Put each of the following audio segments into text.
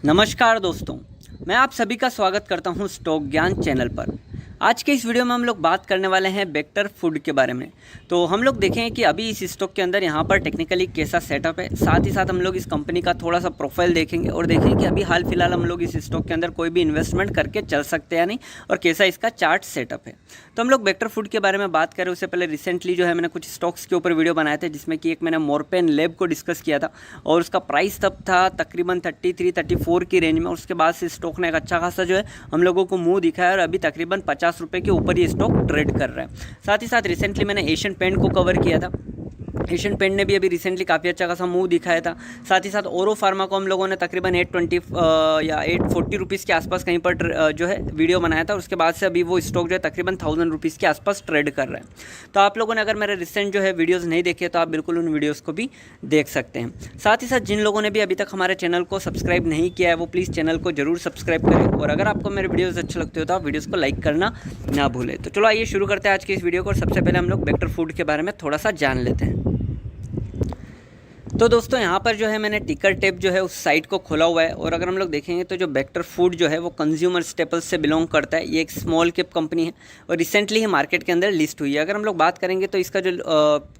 नमस्कार दोस्तों, मैं आप सभी का स्वागत करता हूं स्टॉक ज्ञान चैनल पर। आज के इस वीडियो में हम लोग बात करने वाले हैं बेक्टर फूड के बारे में। तो हम लोग देखें कि अभी इस स्टॉक के अंदर यहां पर टेक्निकली कैसा सेटअप है, साथ ही साथ हम लोग इस कंपनी का थोड़ा सा प्रोफाइल देखेंगे और देखेंगे कि अभी हाल फिलहाल हम लोग इस स्टॉक के अंदर कोई भी इन्वेस्टमेंट करके चल सकते हैं या नहीं, और कैसा इसका चार्ट सेटअप है। तो हम लोग बेक्टर फूड के बारे में बात करें उससे पहले रिसेंटली जो है मैंने कुछ स्टॉक्स के ऊपर वीडियो बनाए थे, जिसमें कि एक मैंने मोरपेन लैब को डिस्कस किया था और उसका प्राइस तब था तकरीबन 33-34 की रेंज में। और उसके बाद से स्टॉक ने एक अच्छा खासा जो है हम लोगों को मुंह दिखाया और अभी तकरीबन 50 रुपये के ऊपर ये स्टॉक ट्रेड कर रहा है। साथ ही साथ रिसेंटली मैंने एशियन पेंट को कवर किया था। एशियन पेंट ने भी अभी रिसेंटली काफ़ी अच्छा खासा मूव दिखाया था। साथ ही साथ ओरो फार्मा को हम लोगों ने तकरीबन 820 या 840 रुपीज़ के आसपास कहीं पर जो है वीडियो बनाया था। उसके बाद से अभी वो स्टॉक जो है तकरीबन 1000 रुपीज़ के आसपास ट्रेड कर रहा है। तो आप लोगों ने अगर मेरे रिसेंट जो है वीडियोज़ नहीं देखे तो आप बिल्कुल उन वीडियोज़ को भी देख सकते हैं। साथ ही साथ जिन लोगों ने भी अभी तक हमारे चैनल को सब्सक्राइब नहीं किया है वो प्लीज़ चैनल को जरूर सब्सक्राइब करें, और अगर आपको मेरे वीडियोज़ अच्छे लगते हो तो आप वीडियोज़ को लाइक करना ना भूलें। तो चलो आइए शुरू करते हैं आज के इस वीडियो को। और सबसे पहले हम लोग बेक्टर फूड के बारे में थोड़ा सा जान लेते हैं। तो दोस्तों यहाँ पर जो है मैंने टिकर टेप जो है उस साइट को खोला हुआ है, और अगर हम लोग देखेंगे तो जो बेक्टर फूड जो है वो कंज्यूमर स्टेपल्स से बिलोंग करता है। ये एक स्मॉल कैप कंपनी है और रिसेंटली ही मार्केट के अंदर लिस्ट हुई है। अगर हम लोग बात करेंगे तो इसका जो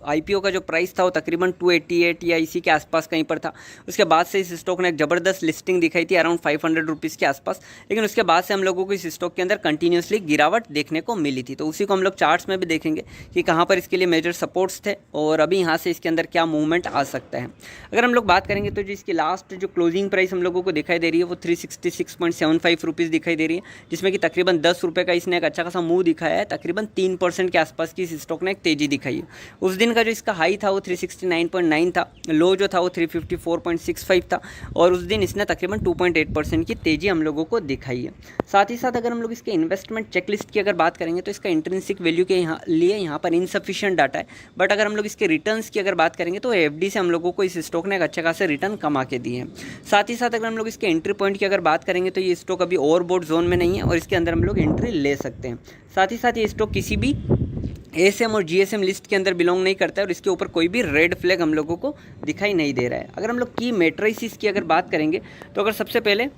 आईपीओ का जो प्राइस था वो तकरीबन 288 या इसी के आसपास कहीं पर था। उसके बाद से इस स्टॉक ने एक ज़बरदस्त लिस्टिंग दिखाई थी अराउंड 500 रुपीज़ के आसपास, लेकिन उसके बाद से हम लोगों को इस स्टॉक के अंदर कंटिन्यूसली गिरावट देखने को मिली थी। तो उसी को हम लोग चार्ट्स में भी देखेंगे कि कहाँ पर इसके लिए मेजर सपोर्ट्स थे और अभी यहाँ से इसके अंदर क्या मूवमेंट आ सकता है। अगर हम लोग बात करेंगे तो जो इसकी लास्ट जो क्लोजिंग प्राइस हम लोगों को दिखाई दे रही है वो 366.75 रुपीज़ दिखाई दे रही है, जिसमें कि तकरीबन 10 रुपये का इसने एक अच्छा खासा मूव दिखाया है। तकरीबन 3% के आसपास की इस स्टॉक ने एक तेज़ी दिखाई है। उस दिन का जो इसका हाई था वो 369.9 था, लो जो था वो 354.65 था, और उस दिन इसने तकरीबन 2.8% की तेज़ी हम लोगों को दिखाई है। साथ ही साथ अगर हम लोग इसके इन्वेस्टमेंट चेकलिस्ट की अगर बात करेंगे तो इसका इंट्रिंसिक वैल्यू के लिए यहाँ पर इनसफिशिएंट डाटा है, बट अगर हम लोग इसके रिटर्न्स की अगर बात करेंगे तो एफडी से हम लोगों को इस स्टॉक ने एक अच्छा खासा रिटर्न कमा के दिए हैं। साथ ही साथ अगर हम लोग इसके एंट्री पॉइंट की अगर बात करेंगे तो ये स्टॉक अभी ओवरबॉट जोन में नहीं है और इसके अंदर हम लोग एंट्री ले सकते हैं। साथ ही साथ ये स्टॉक किसी भी एएसएम और जीएसएम लिस्ट के अंदर बिलोंग नहीं करता है और इसके ऊपर कोई भी रेड फ्लैग हम लोगों को दिखाई नहीं दे रहा है। अगर हम लोग की मेट्रिसेस की अगर बात करेंगे तो अगर सबसे पहले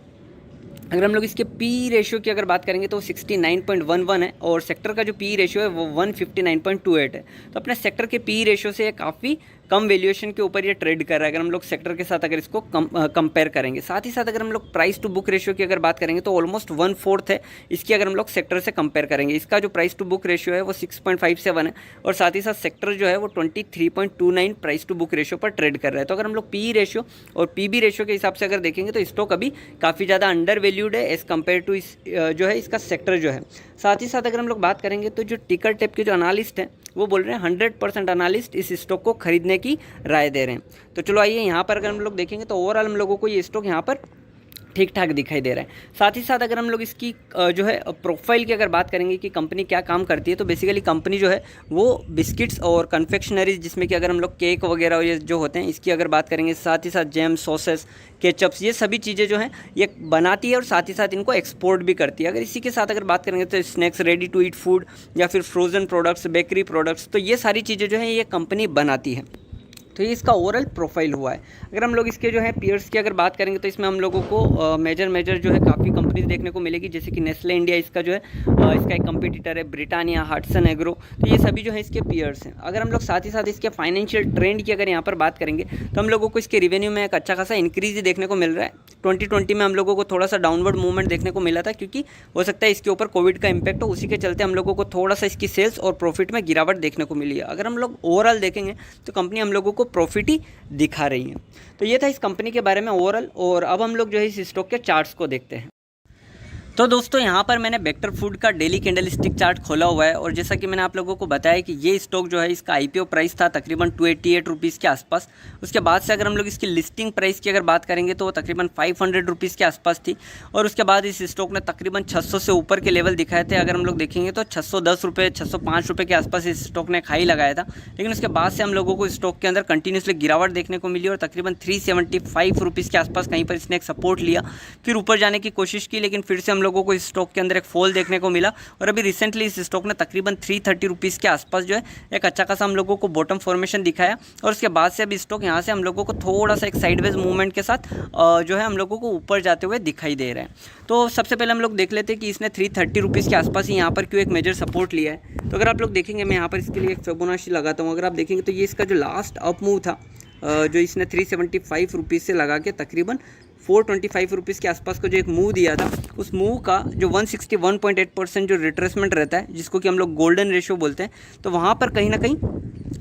अगर हम लोग इसके पी रेशियो की अगर बात करेंगे तो 69.11 है, और सेक्टर का जो पी रेशियो है वो 159.28 है। तो अपने सेक्टर के पी रेशियो से काफ़ी कम वैल्यूएशन के ऊपर ये ट्रेड कर रहा है अगर हम लोग सेक्टर के साथ अगर इसको कंपेयर करेंगे। साथ ही साथ अगर हम लोग प्राइस टू बुक रेशियो की अगर बात करेंगे तो ऑलमोस्ट 1/4 है इसकी, अगर हम लोग सेक्टर से कंपेयर करेंगे। इसका जो प्राइस टू बुक रेशियो है वो 6.57 है, और साथ ही साथ सेक्टर जो है वो 23.29 प्राइस टू बुक रेशियो पर ट्रेड कर रहा है। तो अगर हम लोग पी रेशियो और पीबी रेशियो के हिसाब से अगर देखेंगे तो स्टॉक अभी काफ़ी ज़्यादा अंडर वैल्यूड है एज़ कम्पेयर टू इस जो है इसका सेक्टर जो है। साथ ही साथ अगर हम लोग बात करेंगे तो जो टिकर टेप के जो एनालिस्ट हैं वो बोल रहे हैं 100% एनालिस्ट इस स्टॉक को खरीदने की राय दे रहे हैं। तो चलो आइए यहाँ पर अगर हम लोग देखेंगे तो ओवरऑल हम लोगों को ये स्टॉक यहाँ पर ठीक ठाक दिखाई दे रहा है। साथ ही साथ अगर हम लोग इसकी जो है प्रोफाइल की अगर बात करेंगे कि कंपनी क्या काम करती है, तो बेसिकली कंपनी जो है वो बिस्किट्स और कन्फेक्शनरीज, जिसमें कि अगर हम लोग केक वगैरह ये जो होते हैं इसकी अगर बात करेंगे, साथ ही साथ जैम, सॉसेस, केचप्स, ये सभी चीज़ें जो हैं ये बनाती है और साथ ही साथ इनको एक्सपोर्ट भी करती है। अगर इसी के साथ अगर बात करेंगे तो snacks, ready to eat food या फिर फ्रोज़न प्रोडक्ट्स, बेकरी प्रोडक्ट्स, तो ये सारी चीज़ें जो हैं ये कंपनी बनाती है। तो ये इसका ओवरऑल प्रोफाइल हुआ है। अगर हम लोग इसके जो है पीयर्स की अगर बात करेंगे तो इसमें हम लोगों को मेजर जो है काफ़ी कंपनीज देखने को मिलेगी, जैसे कि नेस्ले इंडिया इसका जो है इसका एक कंपटीटर है, ब्रिटानिया, हटसन एग्रो, तो ये सभी जो है इसके पीयर्स हैं। अगर हम लोग साथ ही साथ इसके फाइनेंशियल ट्रेंड की अगर यहाँ पर बात करेंगे तो हम लोगों को इसके रिवेन्यू में एक अच्छा खासा इंक्रीज देखने को मिल रहा है। 2020 में हम लोगों को थोड़ा सा डाउनवर्ड मूवमेंट देखने को मिला था, क्योंकि हो सकता है इसके ऊपर कोविड का इम्पैक्ट हो, उसी के चलते हम लोगों को थोड़ा सा इसकी सेल्स और प्रॉफिट में गिरावट देखने को मिली है। अगर हम लोग ओवरऑल देखेंगे तो कंपनी हम लोगों को प्रॉफिट ही दिखा रही है। तो ये था इस कंपनी के बारे में ओवरऑल, और अब हम लोग जो है इस स्टॉक के चार्ट्स को देखते हैं। तो दोस्तों यहाँ पर मैंने बेक्टर फूड का डेली कैंडलस्टिक चार्ट खोला हुआ है, और जैसा कि मैंने आप लोगों को बताया कि ये स्टॉक जो है इसका आईपीओ प्राइस था तकरीबन 288 रुपीज़ के आसपास। उसके बाद से अगर हम लोग इसकी लिस्टिंग प्राइस की अगर बात करेंगे तो वो तकरीबन 500 रुपीज़ के आसपास थी, और उसके बाद इस स्टॉक ने तकरीबन 600 से ऊपर के लेवल दिखाए थे। अगर हम लोग देखेंगे तो 610 रुपये, 605 रुपये के आसपास इस स्टॉक ने खाई लगाया था, लेकिन उसके बाद से हम लोगों को स्टॉक के अंदर कंटिन्यूसली गिरावट देखने को मिली और तकरीबन 375 रुपीज़ के आसपास कहीं पर इसने एक सपोर्ट लिया, फिर ऊपर जाने की कोशिश की, लेकिन फिर से हम लोगों को इस स्टॉक के अंदर एक फॉल देखने को मिला और अभी रिसेंटली इस स्टॉक ने तकरीबन 330 रुपीज़ के आसपास जो है एक अच्छा खासा हम लोगों को बॉटम फॉर्मेशन दिखाया और उसके बाद से अभी स्टॉक यहाँ से हम लोगों को थोड़ा सा एक साइडवेज मूवमेंट के साथ जो है हम लोगों को ऊपर जाते हुए दिखाई दे रहे हैं। तो सबसे पहले हम लोग देख लेते हैं कि इसने 330 रुपीज़ के आसपास ही यहाँ पर क्यों एक मेजर सपोर्ट लिया है। तो अगर आप लोग देखेंगे, मैं यहाँ पर इसके लिए एक फिबोनाची लगाता हूँ। अगर आप देखेंगे तो ये इसका जो लास्ट अप मूव था जो इसने 375 रुपीज़ से लगा के तकरीबन 425 रुपीज़ के आसपास को जो एक मूव दिया था, उस मूव का जो 161.8% जो रिट्रेसमेंट रहता है, जिसको कि हम लोग गोल्डन रेशियो बोलते हैं, तो वहाँ पर कहीं ना कहीं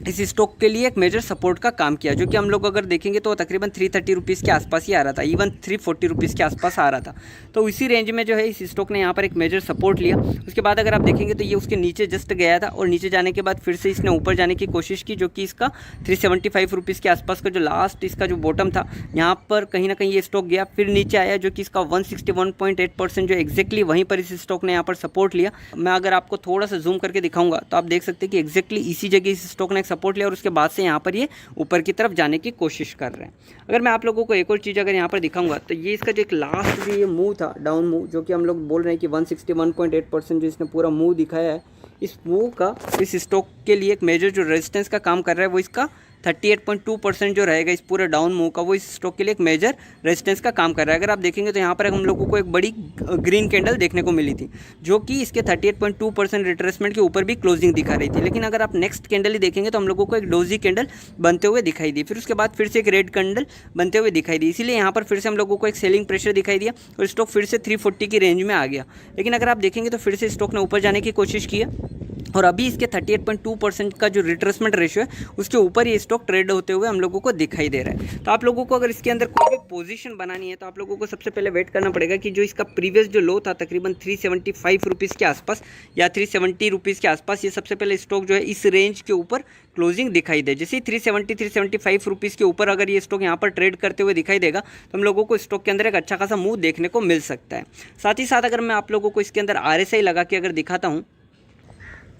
इस स्टॉक के लिए एक मेजर सपोर्ट का काम किया, जो कि हम लोग अगर देखेंगे तो तकरीबन 330 रुपीज़ के आसपास ही आ रहा था, इवन 340 रुपीज़ के आसपास आ रहा था। तो इसी रेंज में जो है इस स्टॉक ने यहाँ पर एक मेजर सपोर्ट लिया। उसके बाद अगर आप देखेंगे तो ये उसके नीचे जस्ट गया था और नीचे जाने के बाद फिर से इसने ऊपर जाने की कोशिश की, जो कि इसका 375 रुपीज़ के आसपास का जो लास्ट इसका जो बॉटम था, यहाँ पर कहीं ना कहीं ये स्टॉक गया, फिर नीचे आया, जो कि इसका 161.8% जो एग्जैक्टली वहीं पर इस स्टॉक ने यहाँ पर सपोर्ट लिया। मैं अगर आपको थोड़ा सा जूम करके दिखाऊंगा तो आप देख सकते हैं कि एग्जैक्टली इसी जगह इस स्टॉक ने एक सपोर्ट लिया और उसके बाद से यहाँ पर ये ऊपर की तरफ जाने की कोशिश कर रहे हैं। अगर मैं आप लोगों को एक और चीज़ अगर यहाँ पर दिखाऊंगा तो ये इसका जो एक लास्ट जो ये मूव था, डाउन मूव, जो कि हम लोग बोल रहे हैं कि 161.8% जो इसने पूरा मूव दिखाया है, इस मूव का इस स्टॉक के लिए एक मेजर जो रेजिस्टेंस का काम कर रहा है वो इसका 38.2% जो रहेगा इस पूरे डाउन मूव का, वो इस स्टॉक के लिए एक मेजर रेजिस्टेंस का काम कर रहा है। अगर आप देखेंगे तो यहाँ पर हम लोगों को एक बड़ी ग्रीन कैंडल देखने को मिली थी, जो कि इसके 38.2% रिट्रेसमेंट के ऊपर भी क्लोजिंग दिखा रही थी। लेकिन अगर आप नेक्स्ट कैंडल ही देखेंगे तो हम लोगों को एक डोजी कैंडल बनते हुए दिखाई दी, फिर उसके बाद फिर से एक रेड कैंडल बनते हुए दिखाई दी। इसीलिए यहाँ पर फिर से हम लोगों को एक सेलिंग प्रेशर दिखाई दिया और स्टॉक फिर से 340 की रेंज में आ गया। लेकिन अगर आप देखेंगे तो फिर से स्टॉक ने ऊपर जाने की कोशिश की है और अभी इसके 38.2% का जो रिट्रेसमेंट रेशियो है उसके ऊपर ये स्टॉक ट्रेड होते हुए हम लोगों को दिखाई दे रहा है। तो आप लोगों को अगर इसके अंदर कोई भी पोजीशन बनानी है तो आप लोगों को सबसे पहले वेट करना पड़ेगा कि जो इसका प्रीवियस जो लो था तकरीबन 375 रुपीज़ के आसपास या 370 रुपीज़ के आसपास, ये सबसे पहले स्टॉक जो है इस रेंज के ऊपर क्लोजिंग दिखाई दे। जैसे 375 रुपीज़ के ऊपर अगर ये स्टॉक यहाँ पर ट्रेड करते हुए दिखाई देगा तो हम लोगों को स्टॉक के अंदर एक अच्छा खासा मूव देखने को मिल सकता है। साथ ही साथ अगर मैं आप लोगों को इसके अंदर RSI लगा के अगर दिखाता हूँ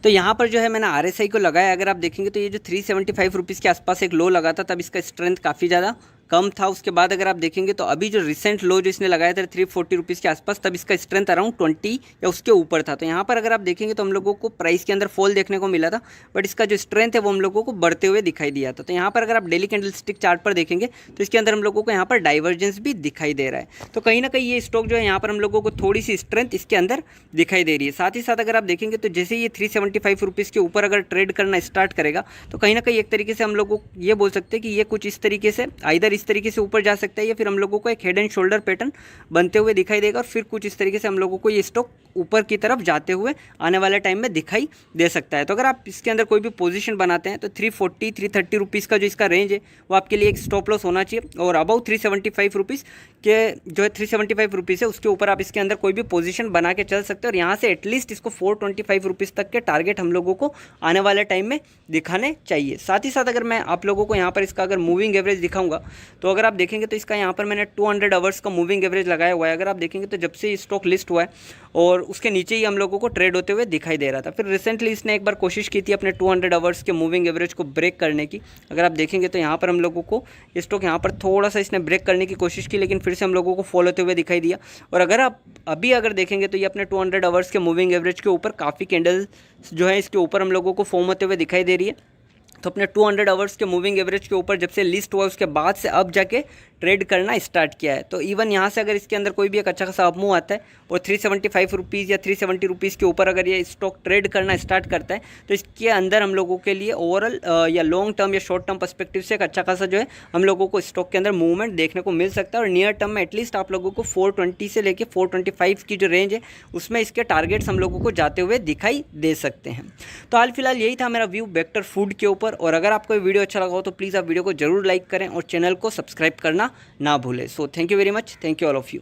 तो यहाँ पर जो है मैंने RSI को लगाया। अगर आप देखेंगे तो ये जो 375 रुपीज़ के आसपास एक लो लगा था, तब इसका स्ट्रेंथ काफ़ी ज़्यादा कम था। उसके बाद अगर आप देखेंगे तो अभी जो रिसेंट लो जो इसने लगाया था 340 रुपीज़ के आसपास, तब इसका स्ट्रेंथ अराउंड 20 या उसके ऊपर था। तो यहाँ पर अगर आप देखेंगे तो हम लोगों को प्राइस के अंदर फॉल देखने को मिला था, बट इसका जो स्ट्रेंथ है वो हम लोगों को बढ़ते हुए दिखाई दिया था। तो यहाँ पर अगर आप डेली कैंडल स्टिक चार्ट पर देखेंगे तो इसके अंदर हम लोगों को यहाँ पर डाइवर्जेंस भी दिखाई दे रहा है। तो कहीं ना कहीं ये स्टॉक जो है यहाँ पर हम लोगों को थोड़ी सी स्ट्रेंथ इसके अंदर दिखाई दे रही है। साथ ही साथ अगर आप देखेंगे तो जैसे ये 375 रुपीज़ के ऊपर अगर ट्रेड करना स्टार्ट करेगा तो कहीं ना कहीं एक तरीके से हम लोग को ये बोल सकते हैं कि ये कुछ इस तरीके से आइदर इस तरीके से ऊपर जा सकता है या फिर हम लोगों को एक हेड एंड शोल्डर पैटर्न बनते हुए दिखाई देगा और फिर कुछ इस तरीके से हम लोगों को ये स्टॉक ऊपर की तरफ जाते हुए आने वाले टाइम में दिखाई दे सकता है। तो अगर आप इसके अंदर कोई भी पोजीशन बनाते हैं तो 330 रुपीज़ का जो इसका रेंज है वो आपके लिए एक स्टॉप लॉस होना चाहिए और अबाउ 375 रुपीज़ के जो है 375 रुपीज़ है उसके ऊपर आप इसके अंदर कोई भी पोजीशन बना के चल सकते हैं और यहाँ से एटलीस्ट इसको 425 रुपीज़ तक के टारगेट हम लोगों को आने वाले टाइम में दिखाने चाहिए। साथ ही साथ अगर मैं आप लोगों को यहाँ पर इसका अगर मूविंग एवरेज दिखाऊंगा तो अगर आप देखेंगे तो इसका यहाँ पर मैंने 200 आवर्स का मूविंग एवरेज लगाया हुआ है। अगर आप देखेंगे तो जब से स्टॉक लिस्ट हुआ है और उसके नीचे ही हम लोगों को ट्रेड होते हुए दिखाई दे रहा था, फिर रिसेंटली इसने एक बार कोशिश की थी अपने 200 आवर्स के मूविंग एवरेज को ब्रेक करने की। अगर आप देखेंगे तो यहाँ पर हम लोगों को स्टॉक यहाँ पर थोड़ा सा इसने ब्रेक करने की कोशिश की, लेकिन फिर से हम लोगों को फॉल होते हुए दिखाई दिया। और अगर आप अभी अगर देखेंगे तो ये अपने 200 आवर्स के मूविंग एवरेज के ऊपर काफ़ी कैंडल्स जो है इसके ऊपर हम लोगों को फॉर्म होते हुए दिखाई दे रही है। तो अपने 200 आवर्स के मूविंग एवरेज के ऊपर जब से लिस्ट हुआ उसके बाद से अब जाके ट्रेड करना स्टार्ट किया है। तो इवन यहाँ से अगर इसके अंदर कोई भी एक अच्छा खासा अपमूव आता है और 375 रुपीज़ या 370 रुपीज़ के ऊपर अगर ये स्टॉक ट्रेड करना स्टार्ट करता है तो इसके अंदर हम लोगों के लिए ओवरऑल या लॉन्ग टर्म या शॉर्ट टर्म पर्सपेक्टिव से एक अच्छा खासा जो है हम लोगों को स्टॉक के अंदर मूवमेंट देखने को मिल सकता है। और नियर टर्म में एटलीस्ट आप लोगों को 420 से लेकर 425 की जो रेंज है उसमें इसके टारगेट्स हम लोगों को जाते हुए दिखाई दे सकते हैं। तो हाल फिलहाल यही था मेरा व्यू वेक्टर फूड के ऊपर, और अगर आपको ये वीडियो अच्छा लगा हो तो प्लीज़ आप वीडियो को जरूर लाइक करें और चैनल को सब्सक्राइब करना ना भूलें। So thank you very much, thank you all of you.